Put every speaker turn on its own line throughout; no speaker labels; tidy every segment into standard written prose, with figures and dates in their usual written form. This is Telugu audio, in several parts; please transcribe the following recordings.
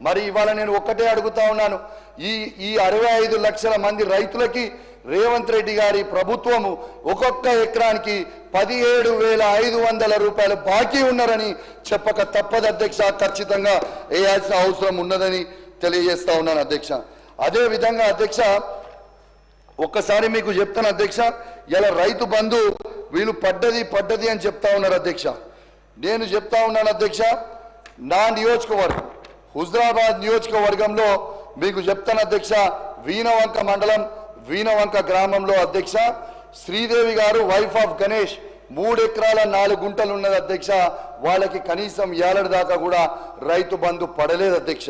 మరి ఇవాళ నేను ఒక్కటే అడుగుతా ఉన్నాను, ఈ 65 లక్షల మంది రైతులకి రేవంత్ రెడ్డి గారి ప్రభుత్వము ఒక్కొక్క ఎకరానికి 17,500 రూపాయలు బాకీ ఉన్నారని చెప్పక తప్పదు అధ్యక్ష. ఖచ్చితంగా వేయాల్సిన అవసరం ఉన్నదని తెలియజేస్తా ఉన్నాను అధ్యక్ష. అదే విధంగా అధ్యక్ష ఒక్కసారి మీకు చెప్తాను అధ్యక్ష, ఇలా రైతు బంధు వీళ్ళు పడ్డది అని చెప్తా ఉన్నారు అధ్యక్ష. నేను చెప్తా ఉన్నాను అధ్యక్ష, నా నియోజకవర్గం హుజరాబాద్ నియోజకవర్గంలో మీకు చెప్తాను అధ్యక్ష, వీణవంక మండలం వీణవంక గ్రామంలో అధ్యక్ష శ్రీదేవి గారు వైఫ్ ఆఫ్ గణేష్ 3 ఎకరాల 4 గుంటలు ఉన్నది అధ్యక్ష. వాళ్ళకి కనీసం ఏడాది దాకా కూడా రైతు బంధు పడలేదు అధ్యక్ష.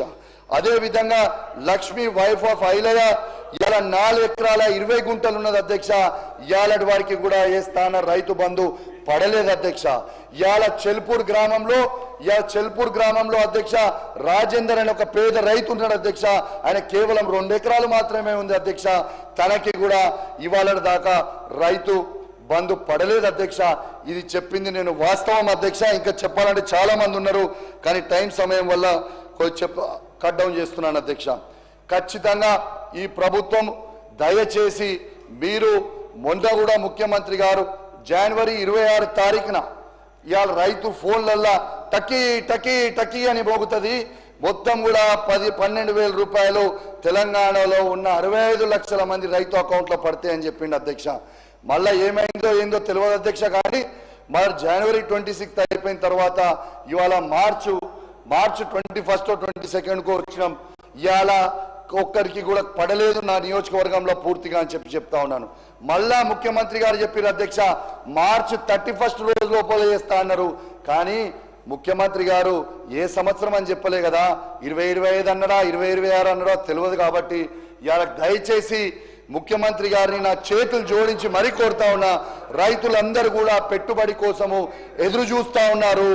అదే విధంగా లక్ష్మి వైఫ్ ఆఫ్ ఐలయ్య ఇలా 4 ఎకరాల 20 గుంటలు ఉన్నది అధ్యక్ష. ఏడాది వారికి కూడా ఏ స్థాన రైతు బంధు పడలేదు అధ్యక్ష. ఇవాళ చెల్పూర్ గ్రామంలో అధ్యక్ష రాజేందర్ అనే ఒక పేద రైతు ఉన్నాడు అధ్యక్ష. ఆయన కేవలం 2 ఎకరాలు మాత్రమే ఉంది అధ్యక్ష. తనకి కూడా ఇవాళ దాకా రైతు బంధు పడలేదు అధ్యక్ష. ఇది చెప్పింది నేను వాస్తవం అధ్యక్ష. ఇంకా చెప్పాలంటే చాలా మంది ఉన్నారు, కానీ టైం సమయం వల్ల కట్ డౌన్ చేస్తున్నాను అధ్యక్ష. ఖచ్చితంగా ఈ ప్రభుత్వం దయచేసి మీరు మొన్న కూడా ముఖ్యమంత్రి గారు జనవరి 26 తారీఖున ఇవాళ రైతు ఫోన్లల్లా టకీ అని మోగుతుంది, మొత్తం కూడా 12,000 రూపాయలు తెలంగాణలో ఉన్న 65 లక్షల మంది రైతు అకౌంట్లో పడతాయని చెప్పిండు అధ్యక్ష. మళ్ళీ ఏమైందో ఏందో తెలియదు అధ్యక్ష. కానీ మరి జనవరి 26 అయిపోయిన తర్వాత ఇవాళ మార్చు 21 22 వచ్చినాం. ఇవాళ ఒక్కరికి కూడా పడలేదు నా నియోజకవర్గంలో పూర్తిగా అని చెప్తా ఉన్నాను. మళ్ళా ముఖ్యమంత్రి గారు చెప్పారు అధ్యక్ష, మార్చి 31 రోజు లోపల చేస్తా అన్నారు. కానీ ముఖ్యమంత్రి గారు ఏ సంవత్సరం అని చెప్పలే కదా, 2025 అన్నాడా 2026 అన్నాడా తెలియదు. కాబట్టి ఇవాళ దయచేసి ముఖ్యమంత్రి గారిని నా చేతులు జోడించి మరీ కోరుతా ఉన్నా, రైతులందరూ కూడా పెట్టుబడి కోసము ఎదురు చూస్తా ఉన్నారు.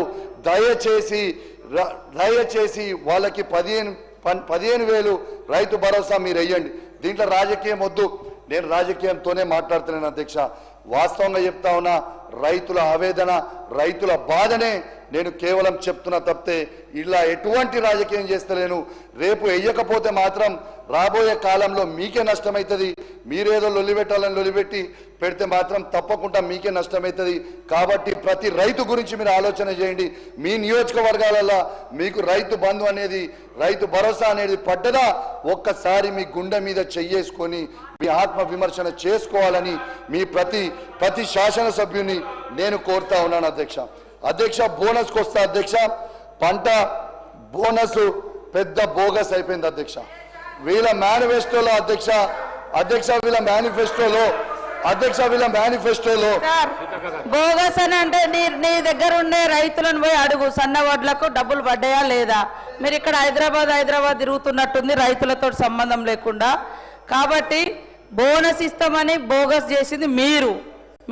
దయచేసి వాళ్ళకి 15,000 రైతు భరోసా మీరు వేయండి. దీంట్లో రాజకీయం వద్దు, నేను రాజకీయంతోనే మాట్లాడుతున్నాను అధ్యక్ష. వాస్తవంగా చెప్తా ఉన్నా, రైతుల ఆవేదన రైతుల బాధనే నేను కేవలం చెప్తున్నా తప్పితే ఇలా ఎటువంటి రాజకీయం చేస్తలేను. రేపు వేయకపోతే మాత్రం రాబోయే కాలంలో మీకే నష్టమవుతుంది. మీరేదో లొల్లిపెట్టి పెడితే మాత్రం తప్పకుండా మీకే నష్టమవుతుంది. కాబట్టి ప్రతి రైతు గురించి మీరు ఆలోచన చేయండి. మీ నియోజకవర్గాలలో మీకు రైతు బంధు అనేది రైతు భరోసా అనేది పడ్డదా ఒక్కసారి మీ గుండె మీద చెయ్యేసుకొని మీ ఆత్మ విమర్శన చేసుకోవాలని మీ ప్రతి శాసనసభ్యుని నేను కోరుతా ఉన్నాను అధ్యక్ష. బోనస్కి వస్తా అధ్యక్ష. పంట బోనస్ పెద్ద బోగస్ అయిపోయింది అధ్యక్ష. వీళ్ళ మేనిఫెస్టోలో వీళ్ళ మేనిఫెస్టోలో
బోగస్ అని అంటే నీ దగ్గర ఉండే రైతులను పోయి అడుగు, సన్న వడ్లకు డబ్బులు పడ్డాయా లేదా. మీరు ఇక్కడ హైదరాబాద్ తిరుగుతున్నట్టుంది రైతులతో సంబంధం లేకుండా. కాబట్టి బోనస్ ఇస్తామని బోగస్ చేసింది మీరు.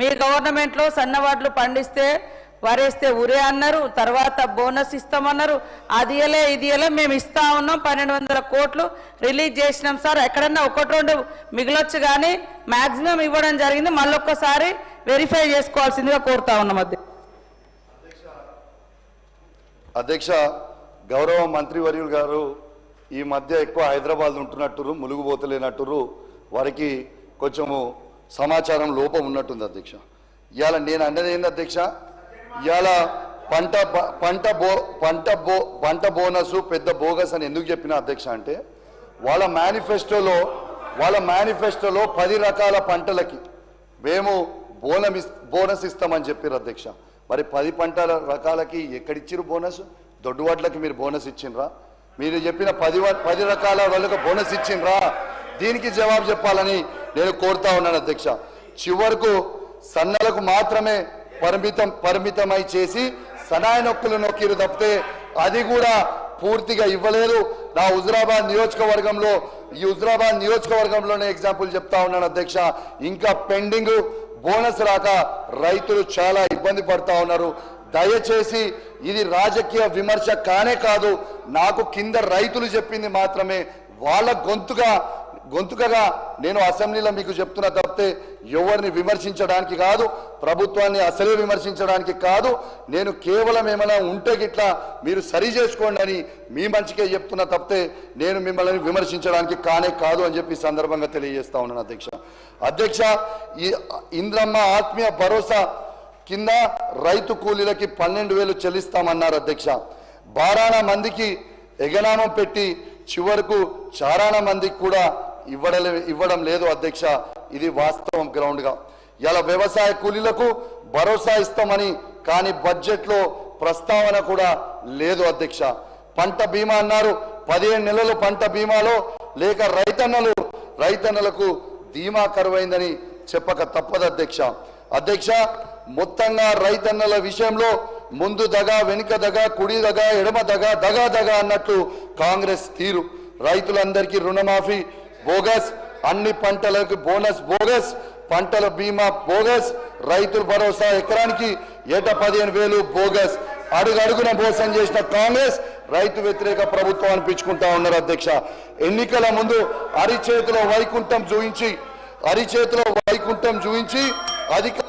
మీ గవర్నమెంట్లో సన్న వడ్లు పండిస్తే వరేస్తే ఉరే అన్నారు, తర్వాత బోనస్ ఇస్తామన్నారు. అది ఇది మేము ఇస్తా ఉన్నాం, 1,200 కోట్లు రిలీజ్ చేసినాం సార్. ఎక్కడన్నా 1-2 మిగిలొచ్చు, కానీ మాక్సిమం ఇవ్వడం జరిగింది. మళ్ళొక్కసారి వెరిఫై చేసుకోవాల్సిందిగా కోరుతా ఉన్నాం
అధ్యక్ష. గౌరవ మంత్రివర్యులు గారు ఈ మధ్య ఎక్కువ హైదరాబాద్ ఉంటున్నట్టురు, ములుగుపోతలేనట్టురు, వారికి కొంచెము సమాచారం లోపం ఉన్నట్టుంది అధ్యక్ష. ఇవాళ నేను అన్నది ఏంది అధ్యక్ష, ఇవాళ పంట బోనస్ పెద్ద బోగస్ అని ఎందుకు చెప్పిన అధ్యక్ష అంటే, వాళ్ళ మేనిఫెస్టోలో 10 రకాల పంటలకి మేము బోనస్ ఇస్తామని చెప్పారు అధ్యక్ష. మరి 10 పంటల రకాలకి ఎక్కడిచ్చిరు బోనస్? దొడ్డు వడ్లకి మీరు బోనస్ ఇచ్చిండ్రా? మీరు చెప్పిన 10 రకాల వాళ్ళకి బోనస్ ఇచ్చిండ్రా? దీనికి జవాబు చెప్పాలని నేను కోరుతా ఉన్నాను అధ్యక్ష. చివరకు సన్నలకు మాత్రమే పరిమితమై చేసి సనాయ నొక్కులు నొక్కిరు తప్పితే అది కూడా పూర్తిగా ఇవ్వలేదు. నా హుజరాబాద్ నియోజకవర్గంలోనే ఎగ్జాంపుల్ చెప్తా ఉన్నాను అధ్యక్ష. ఇంకా పెండింగ్ బోనస్ రాక రైతులు చాలా ఇబ్బంది పడతా ఉన్నారు. దయచేసి ఇది రాజకీయ విమర్శ కానే కాదు, నాకు కింద రైతులు చెప్పింది మాత్రమే వాళ్ళ గొంతుకగా నేను అసెంబ్లీలో మీకు చెప్తున్నా తప్పితే ఎవరిని విమర్శించడానికి కాదు, ప్రభుత్వాన్ని అసలే విమర్శించడానికి కాదు. నేను కేవలం ఏమైనా ఉంటే గిట్లా మీరు సరి చేసుకోండి అని మీ మంచికే చెప్తున్నా తప్పితే నేను మిమ్మల్ని విమర్శించడానికి కాదు అని చెప్పి సందర్భంగా తెలియజేస్తా ఉన్నాను అధ్యక్ష. ఈ ఇంద్రమ్మ ఆత్మీయ భరోసా కింద రైతు కూలీలకి 12,000 చెల్లిస్తామన్నారు అధ్యక్ష. బారాన మందికి ఎగనామం పెట్టి చివరకు చారాన మందికి కూడా ఇవ్వడం లేదు అధ్యక్ష. ఇది వాస్తవం గ్రౌండ్గా. ఇలా వ్యవసాయ కూలీలకు భరోసా ఇస్తామని కానీ బడ్జెట్లో ప్రస్తావన కూడా లేదు అధ్యక్ష. పంట బీమా అన్నారు, 15 నెలలు పంట బీమాలో లేక రైతన్నలకు ధీమా కరువైందని చెప్పక తప్పదు అధ్యక్ష. మొత్తంగా రైతన్నల విషయంలో ముందు దగా వెనుక దగా కుడి దగా ఎడమ దగా అన్నట్లు కాంగ్రెస్ తీరు. రైతులందరికీ రుణమాఫీ బోగస్, అన్ని పంటలకు బోనస్ బోగస్, పంటల బీమా బోగస్, రైతుల భరోసా ఎకరానికి ఏటా 15,000 బోగస్. అడుగడుగున మోసం చేసిన కాంగ్రెస్ రైతు వ్యతిరేక ప్రభుత్వం అనిపించుకుంటా ఉన్నారు అధ్యక్ష. ఎన్నికల ముందు అరిచేతిలో వైకుంఠం చూయించి అధికారం